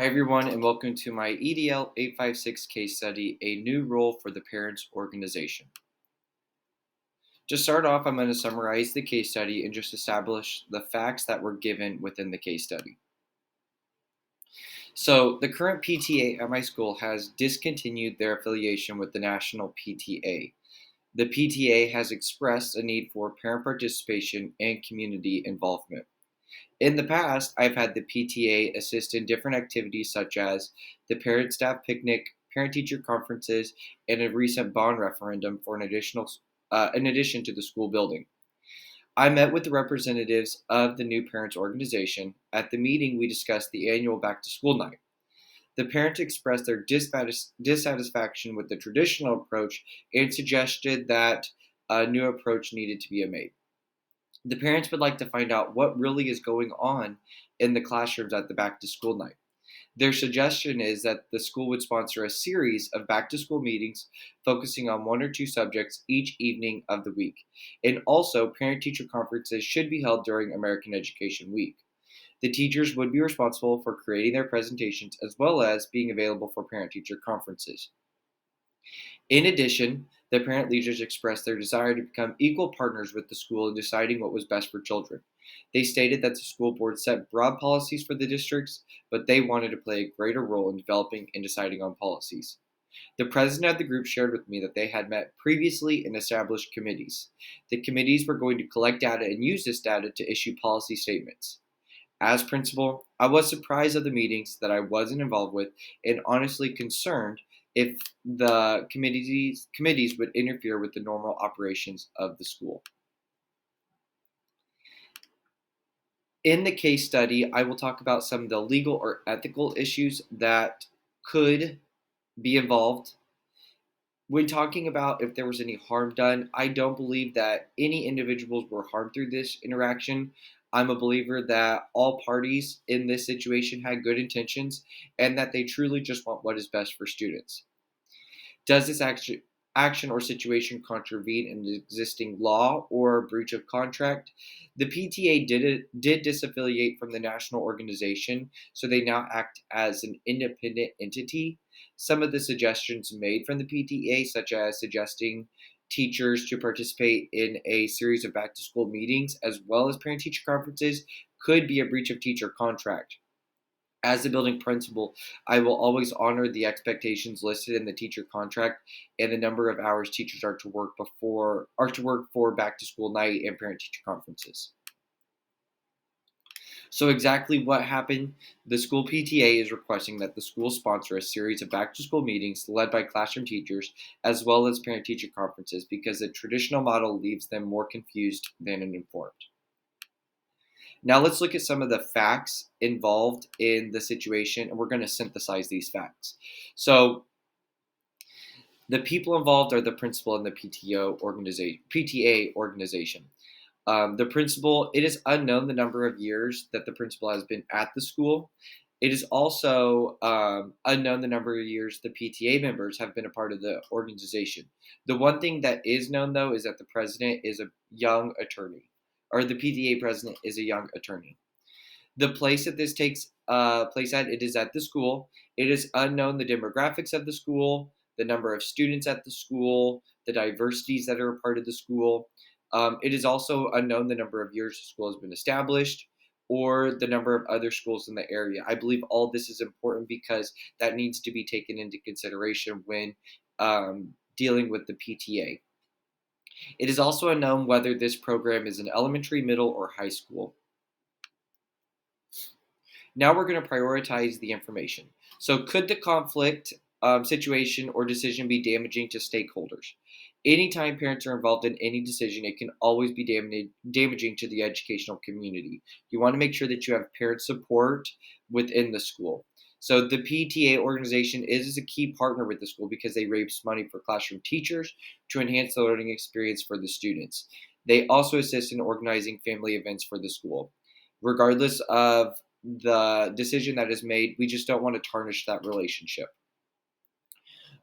Hi everyone, and welcome to my EDL 856 case study, A New Role for the Parents Organization. To start off, I'm going to summarize the case study and just establish the facts that were given within the case study. So, the current PTA at my school has discontinued their affiliation with the National PTA. The PTA has expressed a need for parent participation and community involvement. In the past, I've had the PTA assist in different activities such as the parent staff picnic, parent teacher conferences, and a recent bond referendum for in addition to the school building. I met with the representatives of the new parents organization. At the meeting, we discussed the annual back to school night. The parents expressed their dissatisfaction with the traditional approach and suggested that a new approach needed to be made. The parents would like to find out what really is going on in the classrooms at the back to school night. Their suggestion is that the school would sponsor a series of back to school meetings focusing on one or two subjects each evening of the week. And also, parent teacher conferences should be held during American Education Week. The teachers would be responsible for creating their presentations as well as being available for parent teacher conferences. In addition, the parent leaders expressed their desire to become equal partners with the school in deciding what was best for children. They stated that the school board set broad policies for the districts, but they wanted to play a greater role in developing and deciding on policies. The president of the group shared with me that they had met previously and established committees. The committees were going to collect data and use this data to issue policy statements. As principal, I was surprised at the meetings that I wasn't involved with and honestly concerned if the committees would interfere with the normal operations of the school. In the case study, I will talk about some of the legal or ethical issues that could be involved. When talking about if there was any harm done, I don't believe that any individuals were harmed through this interaction. I'm a believer that all parties in this situation had good intentions and that they truly just want what is best for students. Does this action or situation contravene an existing law or breach of contract? The PTA did disaffiliate from the national organization, so they now act as an independent entity. Some of the suggestions made from the PTA, such as suggesting teachers to participate in a series of back to school meetings as well as parent teacher conferences, could be a breach of teacher contract. As the building principal, I will always honor the expectations listed in the teacher contract and the number of hours teachers are to work for back to school night and parent teacher conferences. So exactly what happened? The school PTA is requesting that the school sponsor a series of back to school meetings led by classroom teachers as well as parent teacher conferences because the traditional model leaves them more confused than informed. Now let's look at some of the facts involved in the situation, and we're going to synthesize these facts. So the people involved are the principal and the PTA organization. The principal, it is unknown the number of years that the principal has been at the school. It is also unknown the number of years the PTA members have been a part of the organization. The one thing that is known, though, is that the president is a young attorney, or the PTA president is a young attorney. The place that this takes place at, it is at the school. It is unknown the demographics of the school, the number of students at the school, the diversities that are a part of the school. It is also unknown the number of years the school has been established or the number of other schools in the area. I believe all this is important because that needs to be taken into consideration when dealing with the PTA. It is also unknown whether this program is an elementary, middle, or high school. Now we're going to prioritize the information. So could the conflict situation or decision be damaging to stakeholders? Anytime parents are involved in any decision, it can always be damaging to the educational community. You want to make sure that you have parent support within the school. So the PTA organization is a key partner with the school because they raise money for classroom teachers to enhance the learning experience for the students. They also assist in organizing family events for the school. Regardless of the decision that is made, we just don't want to tarnish that relationship.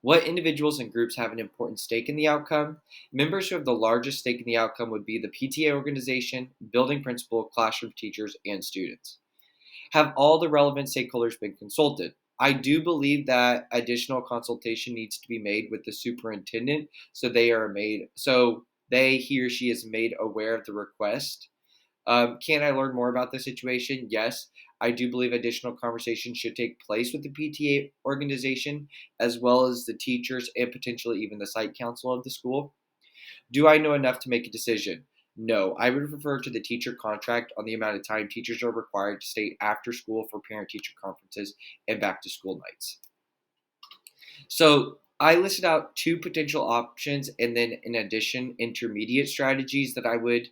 What individuals and groups have an important stake in the outcome? Members who have the largest stake in the outcome would be the PTA organization, building principal, classroom teachers, and students. Have all the relevant stakeholders been consulted? I do believe that additional consultation needs to be made with the superintendent so he or she is made aware of the request. Can I learn more about the situation? Yes. I do believe additional conversation should take place with the PTA organization, as well as the teachers and potentially even the site council of the school. Do I know enough to make a decision? No. I would refer to the teacher contract on the amount of time teachers are required to stay after school for parent teacher conferences and back to school nights. So I listed out two potential options, and then in addition, intermediate strategies that I would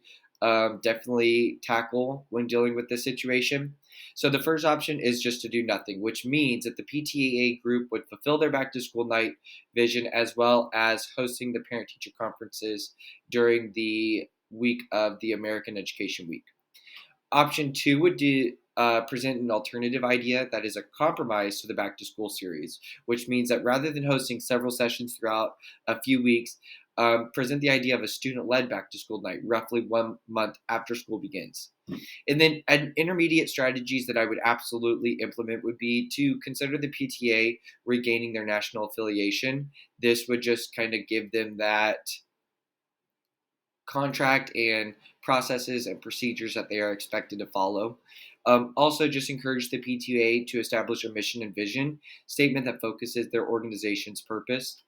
definitely tackle when dealing with this situation. So the first option is just to do nothing, which means that the PTA group would fulfill their back to school night vision as well as hosting the parent teacher conferences during the week of the American Education Week. Option two would present an alternative idea that is a compromise to the back to school series, which means that rather than hosting several sessions throughout a few weeks, present the idea of a student led back to school night roughly 1 month after school begins. And then intermediate strategies that I would absolutely implement would be to consider the PTA regaining their national affiliation. This would just kind of give them that contract and processes and procedures that they are expected to follow. Also, just encourage the PTA to establish a mission and vision statement that focuses their organization's purpose.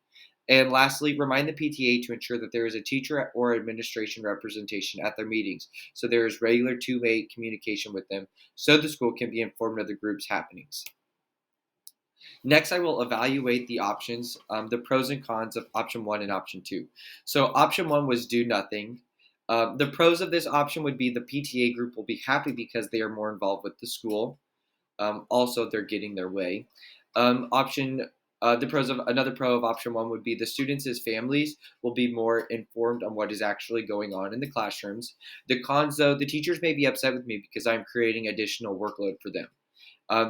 And lastly, remind the PTA to ensure that there is a teacher or administration representation at their meetings, so there is regular two-way communication with them, so the school can be informed of the group's happenings. Next, I will evaluate the options, the pros and cons of option one and option two. So, option one was do nothing. The pros of this option would be the PTA group will be happy because they are more involved with the school. Also, they're getting their way. Option the pros of another pro of option one would be the students as families will be more informed on what is actually going on in the classrooms. The cons, though, the teachers may be upset with me because I'm creating additional workload for them.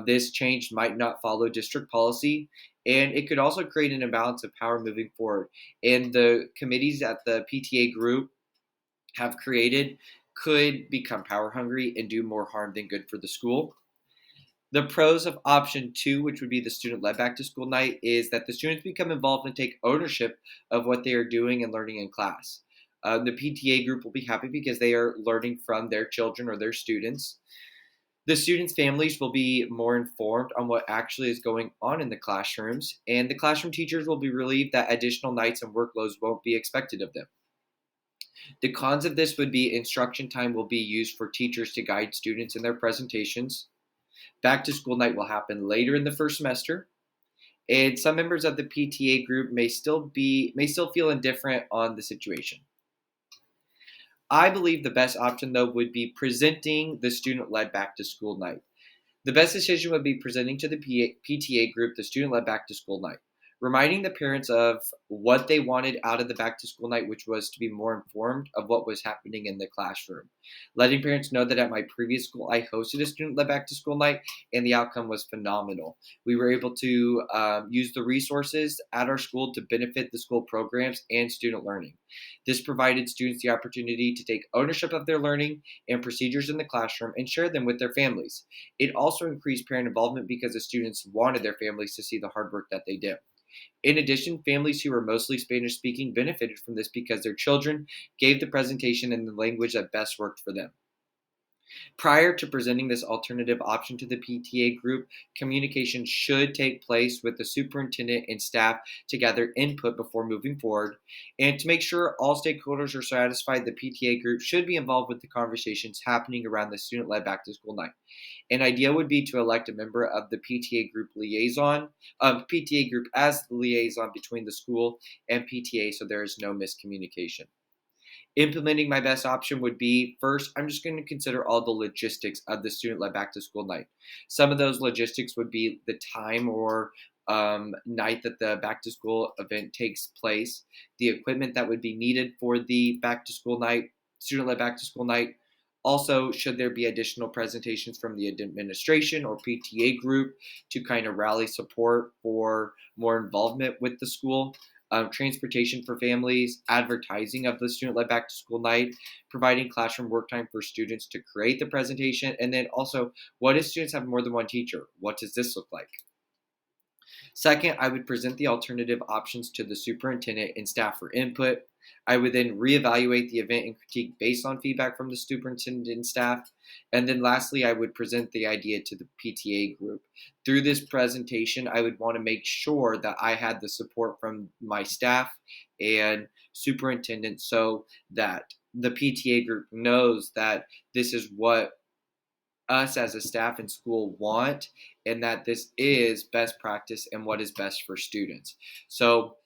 This change might not follow district policy, and it could also create an imbalance of power moving forward. And the committees that the PTA group have created could become power hungry and do more harm than good for the school. The pros of option two, which would be the student led back to school night, is that the students become involved and take ownership of what they are doing and learning in class. The PTA group will be happy because they are learning from their children or their students. The students' families will be more informed on what actually is going on in the classrooms, and the classroom teachers will be relieved that additional nights and workloads won't be expected of them. The cons of this would be instruction time will be used for teachers to guide students in their presentations. Back to school night will happen later in the first semester, and some members of the PTA group may still feel indifferent on the situation. I believe the best option though would be presenting the student-led back to school night. The best decision would be presenting to the PTA group the student led back to school night, reminding the parents of what they wanted out of the back to school night, which was to be more informed of what was happening in the classroom. Letting parents know that at my previous school, I hosted a student led back to school night, and the outcome was phenomenal. We were able to use the resources at our school to benefit the school programs and student learning. This provided students the opportunity to take ownership of their learning and procedures in the classroom and share them with their families. It also increased parent involvement because the students wanted their families to see the hard work that they did. In addition, families who were mostly Spanish speaking benefited from this because their children gave the presentation in the language that best worked for them. Prior to presenting this alternative option to the PTA group, communication should take place with the superintendent and staff to gather input before moving forward. And to make sure all stakeholders are satisfied, the PTA group should be involved with the conversations happening around the student led back to school night. An idea would be to elect a member of the PTA group as the liaison between the school and PTA so there is no miscommunication. Implementing my best option would be first, I'm just going to consider all the logistics of the student led back to school night. Some of those logistics would be the time or night that the back to school event takes place, the equipment that would be needed for the back to school night, student led back to school night. Also, should there be additional presentations from the administration or PTA group to kind of rally support for more involvement with the school? transportation for families, advertising of the student-led back-to-school night, providing classroom work time for students to create the presentation, and then also, what if students have more than one teacher? What does this look like? Second, I would present the alternative options to the superintendent and staff for input. I would then reevaluate the event and critique based on feedback from the superintendent and staff. And then lastly, I would present the idea to the PTA group. Through this presentation, I would want to make sure that I had the support from my staff and superintendent so that the PTA group knows that this is what us as a staff and school want, and that this is best practice and what is best for students. So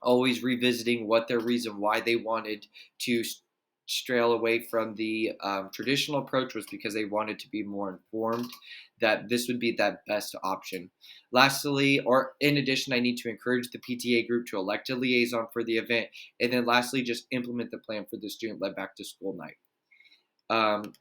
always revisiting what their reason why they wanted to strail away from the traditional approach was because they wanted to be more informed, that this would be that best option. Lastly, or in addition, I need to encourage the PTA group to elect a liaison for the event, and then lastly, just implement the plan for the student-led back-to-school night. um,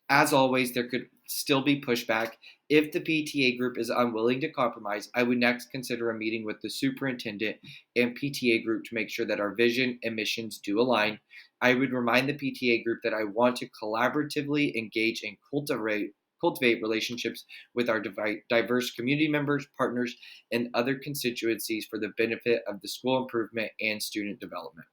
As always, there could still be pushback. If the PTA group is unwilling to compromise, I would next consider a meeting with the superintendent and PTA group to make sure that our vision and missions do align. I would remind the PTA group that I want to collaboratively engage and cultivate relationships with our diverse community members, partners, and other constituencies for the benefit of the school improvement and student development.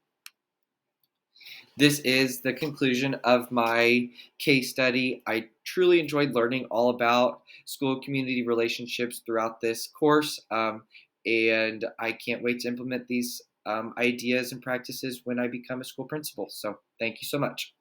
This is the conclusion of my case study. I truly enjoyed learning all about school community relationships throughout this course, and I can't wait to implement these ideas and practices when I become a school principal. So, thank you so much.